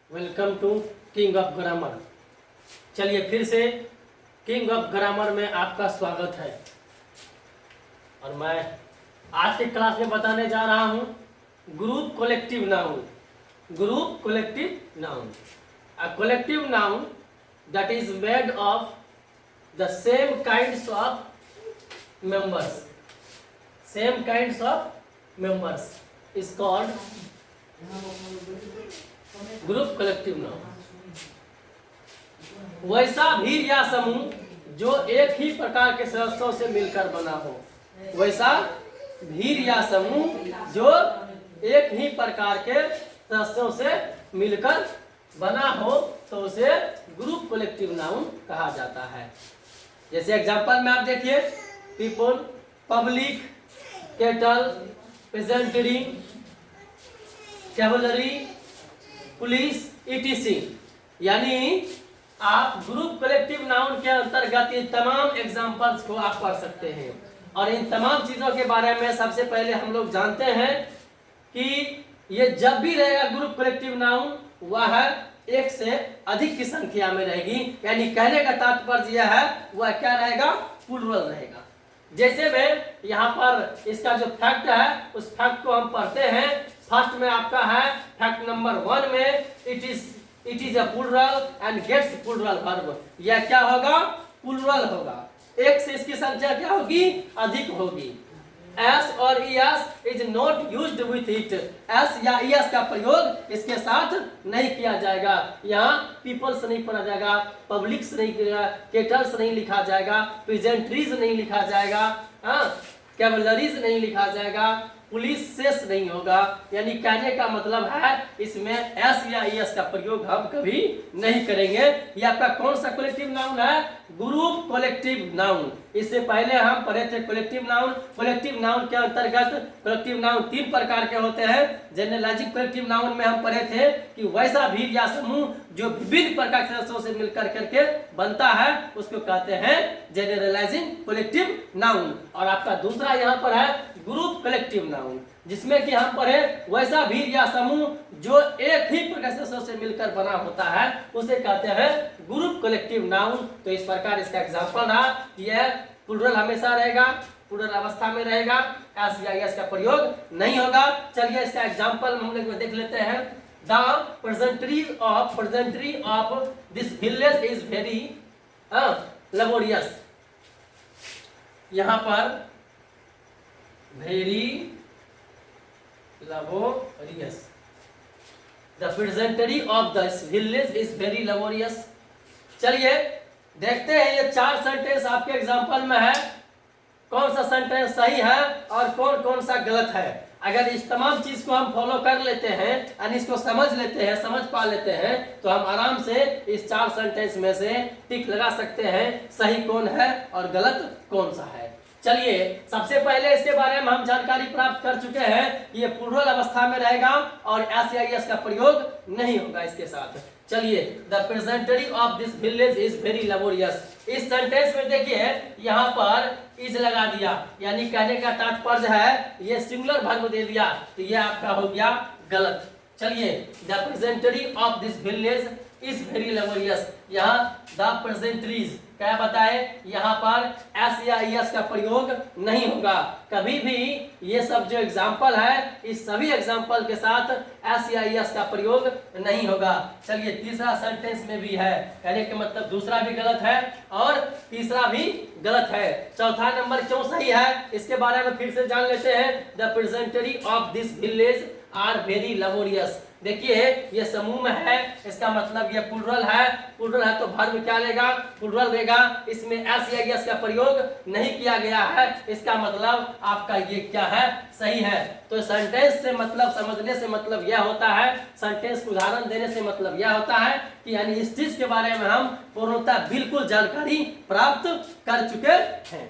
Welcome to king of grammar. चलिए फिर से किंग ऑफ ग्रामर में आपका स्वागत है। और मैं आज की क्लास में बताने जा रहा हूँ group collective noun. Group collective noun, a collective noun that is made of the same kinds of members. Same kinds of members is called group collective noun. वैसा भीड़ या समूह जो एक ही प्रकार के सदस्यों से मिलकर बना हो। वैसा भीड़ या समूह जो एक ही प्रकार के सदस्यों से मिलकर बना हो तो उसे ग्रुप कलेक्टिव नाउन कहा जाता है। जैसे एग्जांपल में आप देखिए, people, public, cattle, pageantry, cavalry, police, etc. यानी आप ग्रुप कलेक्टिव नाउन के अंतर्गत इन तमाम एग्जांपल्स को आप पढ़ सकते हैं। और इन तमाम चीजों के बारे में सबसे पहले हम लोग जानते हैं कि ये जब भी रहेगा ग्रुप कलेक्टिव नाउन वह एक से अधिक की संख्या में रहेगी। यानी कहने का तात्पर्य यह है वह क्या रहेगा, प्लूरल रहेगा। जैसे में यहाँ पर इसका जो फैक्ट है उस फैक्ट को हम पढ़ते हैं। फर्स्ट में आपका है फैक्ट नंबर 1 में it is a plural and gets plural verb. यह क्या होगा, प्लूरल होगा। एक से इसकी संख्या क्या होगी, अधिक होगी। एस और ES is not used with it. S या ईएस का प्रयोग इसके साथ नहीं किया जाएगा। यहाँ पीपल्स नहीं पढ़ा जाएगा, पब्लिक्स नहीं, कैटल्स नहीं लिखा जाएगा, प्रेजेंट्रीज नहीं लिखा जाएगा, कैवलरीज नहीं लिखा जाएगा, पुलिस सेस नहीं होगा। यानी कहने का मतलब है इसमें एस या ईएस का प्रयोग हम कभी नहीं करेंगे। ये आपका कौन सा कलेक्टिव नाउन है, ग्रुप कलेक्टिव नाउन। इससे पहले हम पढ़े थे कलेक्टिव नाउन। कलेक्टिव नाउन के अंतर्गत कलेक्टिव नाउन 3 प्रकार के होते हैं। जनरलाइजिंग कलेक्टिव नाउन में हम पढ़े थे कि वैसा भीड़ या समूह जो विभिन्न प्रकार के सदस्यों से मिलकर करके बनता है उसको कहते हैं जनरलाइजिंग कलेक्टिव नाउन। और आपका दूसरा यहाँ पर है ग्रुप कलेक्टिव नाउन, जिसमें कि हम पढ़े वैसा भीड़ या समूह जो एक ही प्रकार से सदस्यों से मिलकर बना होता है उसे कहते हैं ग्रुप कलेक्टिव नाउन। तो इस प्रकार इसका एग्जांपल रहा, यह प्लूरल हमेशा रहेगा, प्लूरल अवस्था में रहेगा, एस या एस का प्रयोग नहीं होगा। चलिए इसका एग्जांपल हम लोग देख लेते हैं। The peasantry of this village is very laborious. यहाँ पर very laborious. The peasantry of this village is very laborious. चलिए देखते हैं ये 4 सेंटेंस आपके एग्जांपल में है, कौन सा सेंटेंस सही है और कौन कौन सा गलत है। अगर इस तमाम चीज को हम फॉलो कर लेते हैं और इसको समझ लेते हैं, समझ पा लेते हैं तो हम आराम से इस 4 सेंटेंस में से टिक लगा सकते हैं सही कौन है और गलत कौन सा है। चलिए सबसे पहले इसके बारे में हम जानकारी प्राप्त कर चुके हैं कि ये प्लूरल अवस्था में रहेगा और एस या ईएस का प्रयोग नहीं होगा इसके साथ। चलिए the peasantry of this village is very laborious. इस सेंटेंस में देखिए यहाँ पर इज लगा दिया, यानी कहने का तात्पर्य है ये सिंगुलर वर्ब दे दिया, तो ये आपका हो गया गलत। चलिए the peasantry of this village is very laborious. यहाँ द प्रेजेंट्रीज क्या बताए, यहाँ पर एस या ईएस का प्रयोग नहीं होगा कभी भी। ये सब जो एग्जाम्पल है इस सभी एग्जाम्पल के साथ एस या ईएस का प्रयोग नहीं होगा। चलिए तीसरा सेंटेंस में भी है, कहने का मतलब दूसरा भी गलत है और तीसरा भी गलत है। चौथा नंबर क्यों सही है इसके बारे में फिर से जान लेते हैं। The peasantry of this village are very laborious. देखिए ये समूह में है, इसका मतलब ये प्लूरल है। प्लूरल है तो वर्ब क्या लेगा, प्लूरल लेगा। इसमें एस या एस का प्रयोग नहीं किया गया है, इसका मतलब आपका ये क्या है, सही है। तो सेंटेंस से मतलब समझने से मतलब यह होता है, सेंटेंस को उदाहरण देने से मतलब यह होता है कि यानी इस चीज के बारे में हम पूर्णतः बिल्कुल जानकारी प्राप्त कर चुके हैं।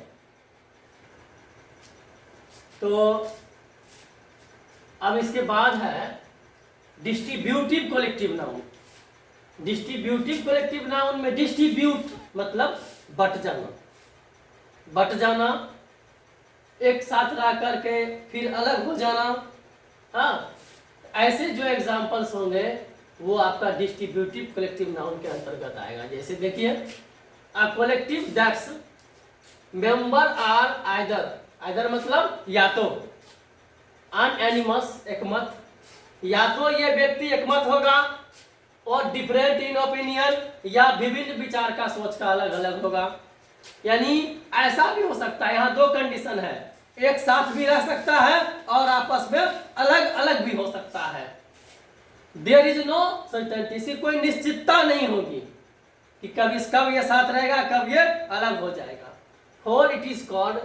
तो अब इसके बाद है distributive collective noun. Distributive collective noun में डिस्ट्रीब्यूट मतलब बट जाना, बट जाना, एक साथ रह करके फिर अलग हो जाना। हाँ, ऐसे जो एग्जाम्पल्स होंगे वो आपका डिस्ट्रीब्यूटिव कलेक्टिव नाउन के अंतर्गत आएगा। जैसे देखिए, a collective that's member are either मतलब या तो, अनएनिमस एकमत, या तो ये व्यक्ति एकमत होगा, और डिफरेंट इन ओपिनियन या विभिन्न विचार का सोच का अलग अलग होगा। यानी ऐसा भी हो सकता है, यहाँ दो कंडीशन है, एक साथ भी रह सकता है और आपस में अलग अलग भी हो सकता है। देयर इज नो सर्टेनिटी, कोई निश्चितता नहीं होगी कि कब ये साथ रहेगा, कब ये अलग हो जाएगा। For it is called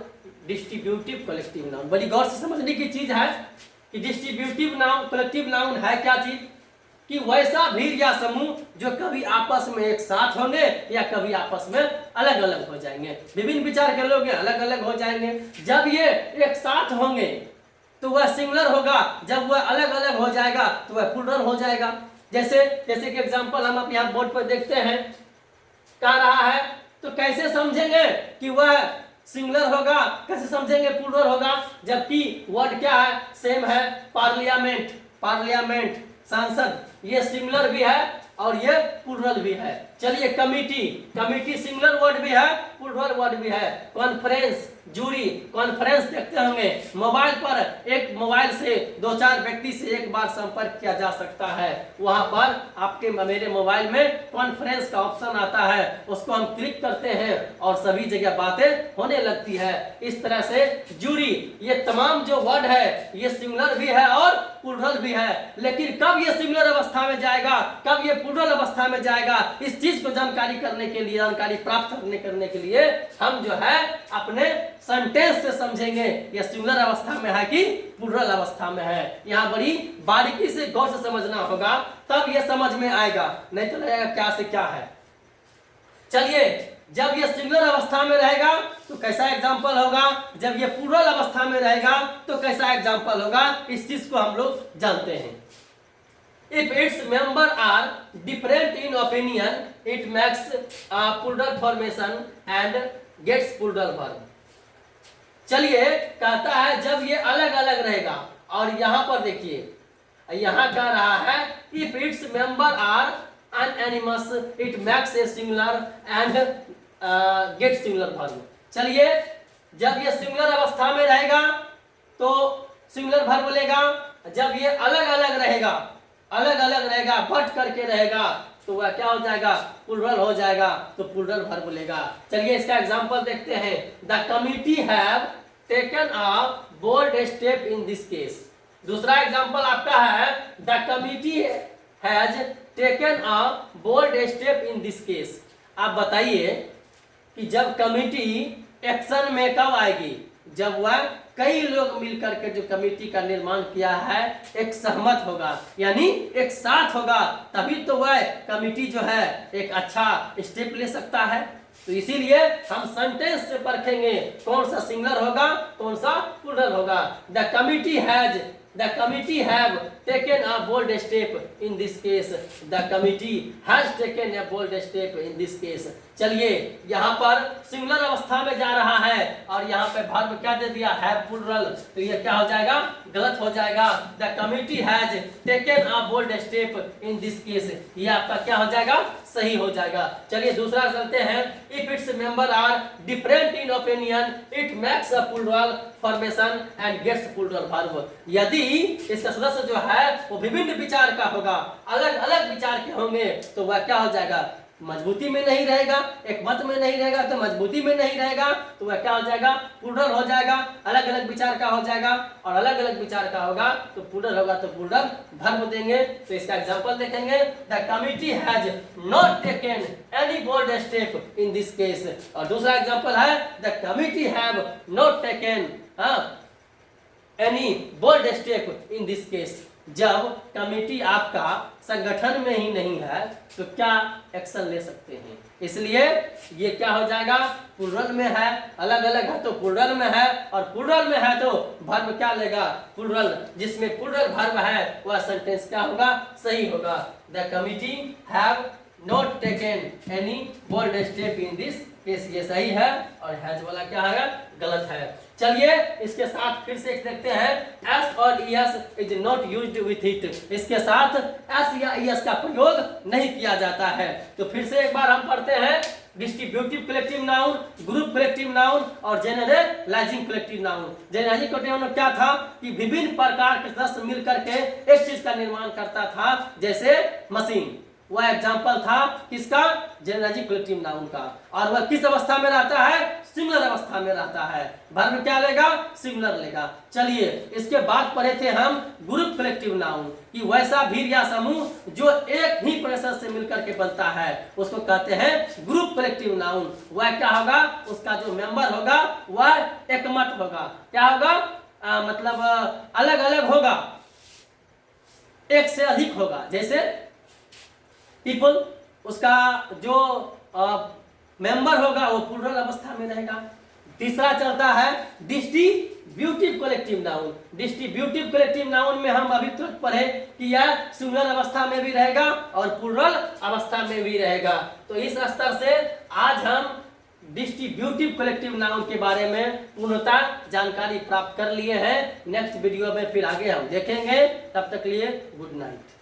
distributive collective noun. बड़ी गौर से समझने की चीज है कि डिस्ट्रीब्यूटिव नाउन कलेक्टिव नाउन है क्या चीज, कि वैसा भीड़ या समूह जो कभी आपस में एक साथ होंगे या कभी आपस में अलग अलग हो जाएंगे। विभिन्न विचार के लोग अलग अलग हो जाएंगे। जब ये एक साथ होंगे तो वह सिंगुलर होगा, जब वह अलग अलग हो जाएगा तो वह प्लूरल हो जाएगा। जैसे कि एग्जांपल हम आप यहाँ बोर्ड पर देखते हैं, कह रहा है, तो कैसे समझेंगे कि वह सिंगुलर होगा, कैसे समझेंगे प्लूरल होगा, जबकि वर्ड क्या है, सेम है। पार्लियामेंट सांसद, ये सिंगुलर भी है और ये प्लूरल भी है। चलिए, कमिटी सिंगुलर वर्ड भी है, प्लूरल वर्ड भी है। कॉन्फ्रेंस, जूरी, कॉन्फ्रेंस देखते होंगे, मोबाइल पर एक मोबाइल से 2-4 व्यक्ति से एक बार संपर्क किया जा सकता है। वहां पर आपके मेरे मोबाइल में कॉन्फ्रेंस का ऑप्शन आता है, उसको हम क्लिक करते हैं और सभी जगह बातें होने लगती है। इस तरह से जूरी, ये तमाम जो वर्ड है ये सिंगुलर भी है और प्लूरल भी है। लेकिन कब ये सिंगुलर अवस्था में जाएगा, कब ये प्लूरल अवस्था में जाएगा, इस चीज को जानकारी करने के लिए, जानकारी प्राप्त करने के लिए हम जो है अपने सेंटेंस से समझेंगे ये सिंगुलर अवस्था में है कि प्लूरल अवस्था में है। यहाँ बड़ी बारीकी से गौर से समझना होगा, तब ये समझ में आएगा, नहीं तो लगेगा क्या से क्या है। चलिए, जब ये सिंगुलर अवस्था में रहेगा तो कैसा एग्जाम्पल होगा, जब ये प्लूरल अवस्था में रहेगा तो कैसा एग्जाम्पल होगा, इस चीज को हम लोग जानते हैं। If its member are different in opinion, it makes a plural formation and gets plural verb. चलिए, कहता है जब ये अलग अलग रहेगा, और यहाँ पर देखिए, यहाँ कह रहा है if its member are unanimous, it makes a singular and gets singular verb. चलिए, जब ये सिंगुलर अवस्था में रहेगा तो सिंगुलर वर्ब लेगा, जब ये अलग अलग रहेगा, बट करके रहेगा, तो वह क्या हो जाएगा, प्लूरल हो जाएगा, तो प्लूरल वर्ब लेगा। चलिए, इसका एग्जांपल देखते हैं। The committee have taken a bold step in this case. दूसरा एग्जांपल आपका है, the committee has taken a bold step in this case. आप बताइए कि जब कमिटी एक्शन में कब आएगी, जब वह कई लोग मिलकर के जो कमेटी का निर्माण किया है एक सहमत होगा, यानी एक साथ होगा, तभी तो वह कमेटी जो है एक अच्छा स्टेप ले सकता है। तो इसीलिए हम सेंटेंस से परखेंगे कौन सा सिंगुलर होगा, कौन सा प्लूरल होगा। The committee have taken a bold step in this case. The committee has taken a bold step in this case. चलिए, यहाँ पर सिंगुलर अवस्था में जा रहा है और यहाँ पे वर्ब क्या दे दिया है, प्लूरल, तो ये क्या हो जाएगा, गलत हो जाएगा। The committee has taken a bold step in this case, ये आपका क्या हो जाएगा, सही हो जाएगा। चलिए, दूसरा चलते हैं। If its member are different in opinion, it makes a plural formation and gets plural verb. यदि इसका सदस्य जो है वो विभिन्न विचार का होगा, अलग अलग विचार के होंगे, तो वह क्या हो जाएगा, मजबूती में नहीं रहेगा, एक मत में नहीं रहेगा तो मजबूती में नहीं रहेगा, तो वह क्या हो जाएगा, प्लूरल हो जाएगा, अलग अलग विचार का हो जाएगा, और अलग अलग विचार का होगा तो प्लूरल होगा, तो प्लूरल वर्ब देंगे। तो इसका एग्जांपल देखेंगे। The committee has not taken any bold step in this case. और दूसरा एग्जांपल है, the committee have not taken any bold step in this case. जब कमेटी आपका संगठन में ही नहीं है तो क्या एक्शन ले सकते हैं, इसलिए ये क्या हो जाएगा, प्लूरल में है, अलग अलग है तो प्लूरल में है, और प्लूरल में है तो वर्ब क्या लेगा, प्लूरल, जिसमें प्लूरल वर्ब है वह सेंटेंस क्या होगा, सही होगा। The committee have not taken any bold step in this case ये सही है और हैज वाला क्या है, गलत है। चलिए इसके साथ फिर से देखते हैं, एस और ES is not used with it, इसके साथ एस या ईएस का प्रयोग नहीं किया जाता है। तो फिर से एक बार हम पढ़ते हैं, distributive collective noun, group collective noun और generalising collective noun. Generalising collective noun क्या था कि विभिन्न प्रकार के सदस्य मिलकर के एक चीज का निर्माण करता था, जैसे मशीन, वह एग्जाम्पल था किसका, जनरलाइजिंग कलेक्टिव नाउन का। और वह किस अवस्था में रहता है, सिंगुलर अवस्था में रहता है। वर्ब क्या लेगा, सिंगुलर लेगा। चलिए इसके बाद पढ़े थे हम ग्रुप कलेक्टिव नाउन, कि वैसा भीड़ या समूह जो एक ही परिसर से मिलकर के बनता है उसको कहते हैं ग्रुप कलेक्टिव नाउन। वह क्या होगा, उसका जो मेंबर होगा वह एकमत होगा। क्या होगा, मतलब अलग अलग होगा, एक से अधिक होगा। जैसे पीपल, उसका जो मेंबर होगा वो प्लूरल अवस्था में रहेगा। तीसरा चलता है distributive collective noun. Distributive collective noun में हम अभी तक पढ़े कि यह सिंगुलर अवस्था में भी रहेगा और प्लूरल अवस्था में भी रहेगा। तो इस स्तर से आज हम डिस्ट्रीब्यूटिव कलेक्टिव नाउन के बारे में पूर्णतः जानकारी प्राप्त कर लिए हैं। नेक्स्ट वीडियो में फिर आगे हम देखेंगे। तब तक लिए गुड नाइट।